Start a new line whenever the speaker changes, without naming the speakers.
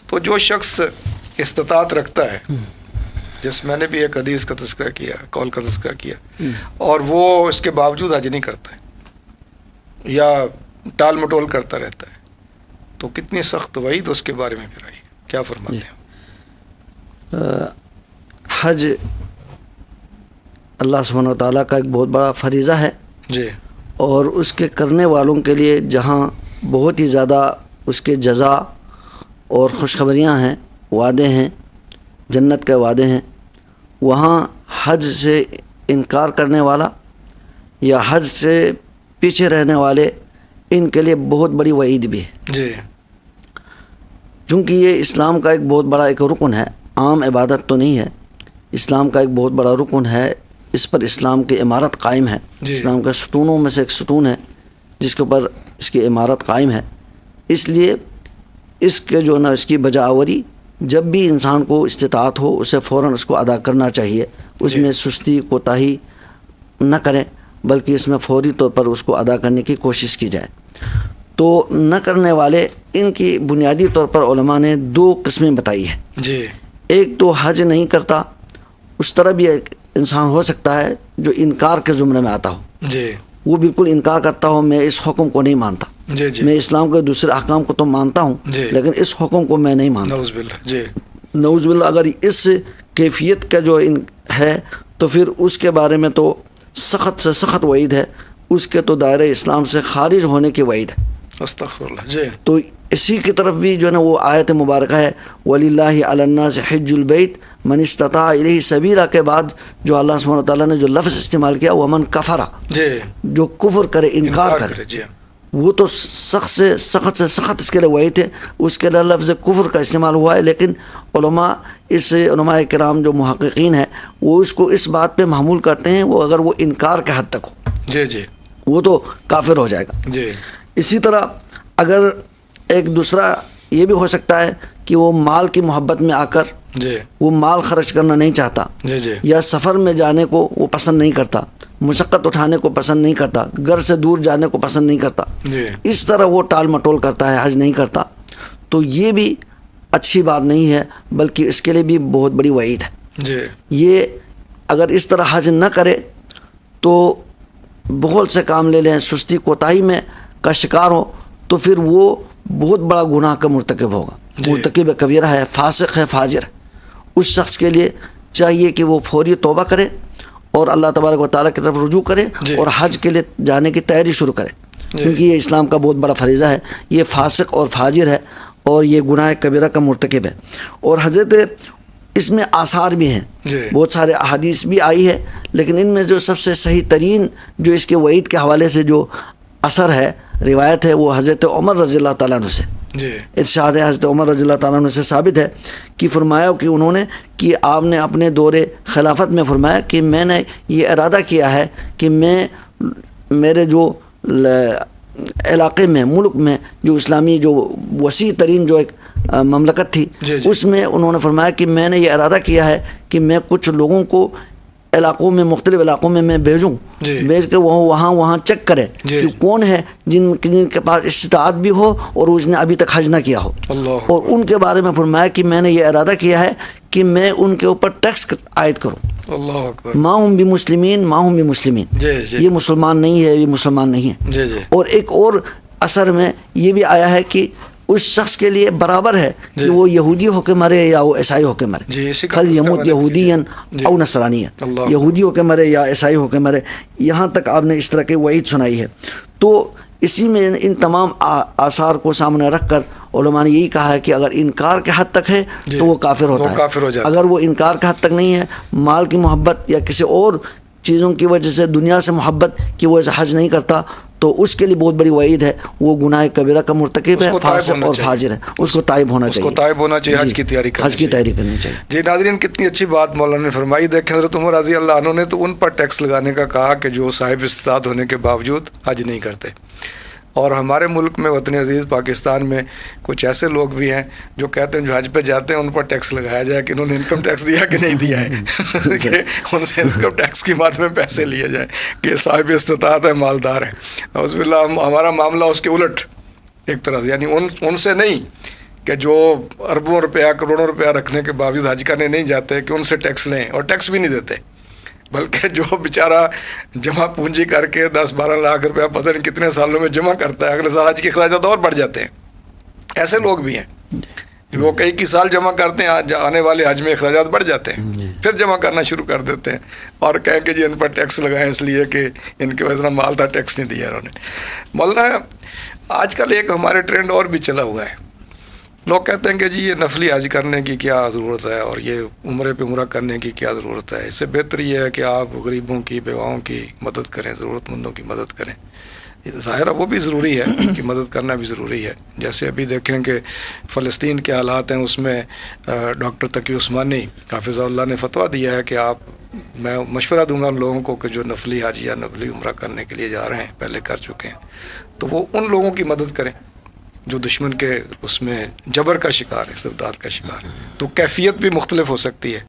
تو جو شخص استطاعت رکھتا ہے، جس میں نے بھی ایک حدیث کا تذکرہ کیا، قول کا تذکرہ کیا، اور وہ اس کے باوجود حج نہیں کرتا ہے یا ٹال مٹول کرتا رہتا ہے، تو کتنی سخت وعید اس کے بارے میں پھر آئی، کیا فرماتے ہیں؟
حج اللہ سبحانہ و تعالیٰ کا ایک بہت بڑا فریضہ ہے
جی،
اور اس کے کرنے والوں کے لیے جہاں بہت ہی زیادہ اس کے جزا اور خوشخبریاں ہیں، وعدے ہیں، جنت کے وعدے ہیں، وہاں حج سے انکار کرنے والا یا حج سے پیچھے رہنے والے، ان کے لیے بہت بڑی وعید بھی ہے
جی،
چونکہ یہ اسلام کا ایک بہت بڑا ایک رکن ہے، عام عبادت تو نہیں ہے، اسلام کا ایک بہت بڑا رکن ہے، اس پر اسلام کی عمارت قائم ہے،
جی،
اسلام کے ستونوں میں سے ایک ستون ہے جس کے اوپر اس کی عمارت قائم ہے، اس لیے اس کے جو نا اس کی بجا آوری جب بھی انسان کو استطاعت ہو اسے فوراً اس کو ادا کرنا چاہیے، اس میں سستی کوتاہی نہ کریں بلکہ اس میں فوری طور پر اس کو ادا کرنے کی کوشش کی جائے۔ تو نہ کرنے والے، ان کی بنیادی طور پر علماء نے دو قسمیں بتائی ہیں۔
جی،
ایک تو حج نہیں کرتا، اس طرح بھی ایک انسان ہو سکتا ہے جو انکار کے زمرے میں آتا ہو،
جی،
وہ بالکل انکار کرتا ہو، میں اس حکم کو نہیں مانتا،
جی، جی،
میں اسلام کے دوسرے احکام کو تو مانتا ہوں
جی،
لیکن اس حکم کو میں نہیں مانتا۔
نعوذ باللہ، جی،
نعوذ باللہ، اگر اس کیفیت کا جو ہے تو پھر اس کے بارے میں تو سخت سے سخت وعید ہے، اس کے تو دائرہ اسلام سے خارج ہونے کی وعید ہے۔
استغفر اللہ، جی،
تو اسی کی طرف بھی جو ہے نا وہ آیت مبارکہ ہے وَلِلَّهِ عَلَى النَّاسِ حِجُّ الْبَيْتِ مَنِ اسْتَطَاعَ إِلَيْهِ سَبِيلًا کے بعد جو اللہ سبحانہ وتعالیٰ نے جو لفظ استعمال کیا وَمَنْ كَفَرَ،
جی،
جو کفر کرے، انکار کرے،
جی،
وہ تو سخت سے سخت اس کے لیے وہی تھے، اس کے لیے لفظ کفر کا استعمال ہوا ہے، لیکن علماء کرام جو محققین ہیں وہ اس کو اس بات پہ محمول کرتے ہیں وہ اگر وہ انکار کے حد تک ہو،
جی، جی،
وہ تو کافر ہو جائے گا۔
جی،
اسی طرح اگر ایک دوسرا یہ بھی ہو سکتا ہے کہ وہ مال کی محبت میں آ کر
جی،
وہ مال خرچ کرنا نہیں چاہتا،
جی، جی،
یا سفر میں جانے کو وہ پسند نہیں کرتا، مشقت اٹھانے کو پسند نہیں کرتا، گھر سے دور جانے کو پسند نہیں کرتا،
جی،
اس طرح وہ ٹال مٹول کرتا ہے، حج نہیں کرتا، تو یہ بھی اچھی بات نہیں ہے بلکہ اس کے لیے بھی بہت بڑی وعید ہے۔
جی،
یہ اگر اس طرح حج نہ کرے تو بغل سے کام لے لیں، سستی کوتاہی میں کا شکار ہو تو پھر وہ بہت بڑا گناہ کا مرتکب ہوگا، مرتکب کبیرہ ہے، فاسق ہے، فاجر ہے۔ اس شخص کے لیے چاہیے کہ وہ فوری توبہ کرے اور اللہ تبارک و تعالیٰ کی طرف رجوع کرے اور حج کے لیے جانے کی تیاری شروع کرے، کیونکہ یہ اسلام کا بہت بڑا فریضہ ہے، یہ فاسق اور فاجر ہے اور یہ گناہ کبیرہ کا مرتکب ہے۔ اور حضرت اس میں آثار بھی ہیں، بہت سارے احادیث بھی آئی ہے، لیکن ان میں جو سب سے صحیح ترین جو اس کے وعید کے حوالے سے جو اثر ہے، روایت ہے، وہ حضرت عمر رضی اللہ تعالیٰ عنہ سے ارشاد ہے، حضرت عمر رضی اللہ تعالیٰ عنہ سے ثابت ہے کہ فرمایا کہ انہوں نے کہ آپ نے اپنے دور خلافت میں فرمایا کہ میں نے یہ ارادہ کیا ہے کہ میں میرے جو علاقے میں، ملک میں جو اسلامی جو وسیع ترین جو ایک مملکت تھی، اس میں انہوں نے فرمایا کہ میں نے یہ ارادہ کیا ہے کہ میں کچھ لوگوں کو علاقوں میں، مختلف علاقوں میں میں بھیجوں، بھیج کے وہاں چیک کرے کہ کون ہے جن کے پاس استطاعت بھی ہو اور اس نے ابھی تک حج نہ کیا ہو، اور ان کے بارے میں فرمایا کہ میں نے یہ ارادہ کیا ہے کہ میں ان کے اوپر ٹیکس عائد کروں،
اللہ اکبر،
ما ہم بمسلمین ما ہم بمسلمین، یہ مسلمان نہیں ہے، یہ مسلمان نہیں ہے۔ اور ایک اور اثر میں یہ بھی آیا ہے کہ اس شخص کے لیے برابر ہے کہ وہ یہودی ہو کے مرے یا وہ عیسائی ہو کے مرے، خل یموت یہودین او نصرانین، یہودی ہو کے مرے یا عیسائی ہو کے مرے، یہاں تک آپ نے اس طرح کی وعید سنائی ہے۔ تو اسی میں ان تمام آثار کو سامنے رکھ کر علماء نے یہی کہا ہے کہ اگر انکار کے حد تک ہے تو وہ کافر ہوتا ہے، اگر وہ انکار کے حد تک نہیں ہے، مال کی محبت یا کسی اور چیزوں کی وجہ سے، دنیا سے محبت کہ وہ ایسا حج نہیں کرتا، تو اس کے لیے بہت بڑی وعید ہے، وہ گناہ کبیرہ کا مرتکب ہے، فاسق اور فاجر ہے، اس کو تائب ہونا چاہیے،
حج کی تیاری
کرنی چاہیے۔
جی ناظرین، کتنی اچھی بات مولانا نے فرمائی۔ دیکھیں حضرت عمر رضی اللہ عنہ نے تو ان پر ٹیکس لگانے کا کہا کہ جو صاحب استطاعت ہونے کے باوجود حج نہیں کرتے، اور ہمارے ملک میں، وطن عزیز پاکستان میں، کچھ ایسے لوگ بھی ہیں جو کہتے ہیں جو حج پہ جاتے ہیں ان پر ٹیکس لگایا جائے کہ انہوں نے انکم ٹیکس دیا کہ نہیں دیا ہے، کہ ان سے انکم ٹیکس کی مد میں پیسے لیے جائیں کہ صاحب استطاعت ہے، مالدار ہے۔ اعوذ باللہ، ہمارا معاملہ اس کے الٹ ایک طرح سے، یعنی ان سے نہیں کہ جو اربوں روپیہ کروڑوں روپیہ رکھنے کے باوجود حج کرنے نہیں جاتے کہ ان سے ٹیکس لیں، اور ٹیکس بھی نہیں دیتے، بلکہ جو بیچارہ جمع پونجی کر کے 10-12 لاکھ روپیہ پتہ نہیں کتنے سالوں میں جمع کرتا ہے، اگلے سال حج کے اخراجات اور بڑھ جاتے ہیں. ایسے لوگ بھی ہیں، وہ کئی سال جمع کرتے ہیں، آنے والے حج میں اخراجات بڑھ جاتے ہیں، پھر جمع کرنا شروع کر دیتے ہیں اور کہیں کہ جی ان پر ٹیکس لگائیں اس لیے کہ ان کے اتنا مال تھا، ٹیکس نہیں دیا انہوں نے. مولانا آج کل ایک ہمارے ٹرینڈ اور بھی چلا ہوا ہے، لوگ کہتے ہیں کہ جی یہ نفلی حج کرنے کی کیا ضرورت ہے اور یہ عمرے پہ عمرہ کرنے کی کیا ضرورت ہے، اس سے بہتر یہ ہے کہ آپ غریبوں کی، بیواؤں کی مدد کریں، ضرورت مندوں کی مدد کریں. ظاہر ہے وہ بھی ضروری ہے، ان کی مدد کرنا بھی ضروری ہے. جیسے ابھی دیکھیں کہ فلسطین کے حالات ہیں، اس میں ڈاکٹر تقی عثمانی حافظ اللہ نے فتویٰ دیا ہے کہ میں مشورہ دوں گا ان لوگوں کو کہ جو نفلی حج یا نفلی عمرہ کرنے کے لیے جا رہے ہیں، پہلے کر چکے ہیں، تو وہ ان لوگوں کی مدد کریں جو دشمن کے اس میں جبر کا شکار ہے، استبداد کا شکار ہے. تو کیفیت بھی مختلف ہو سکتی ہے.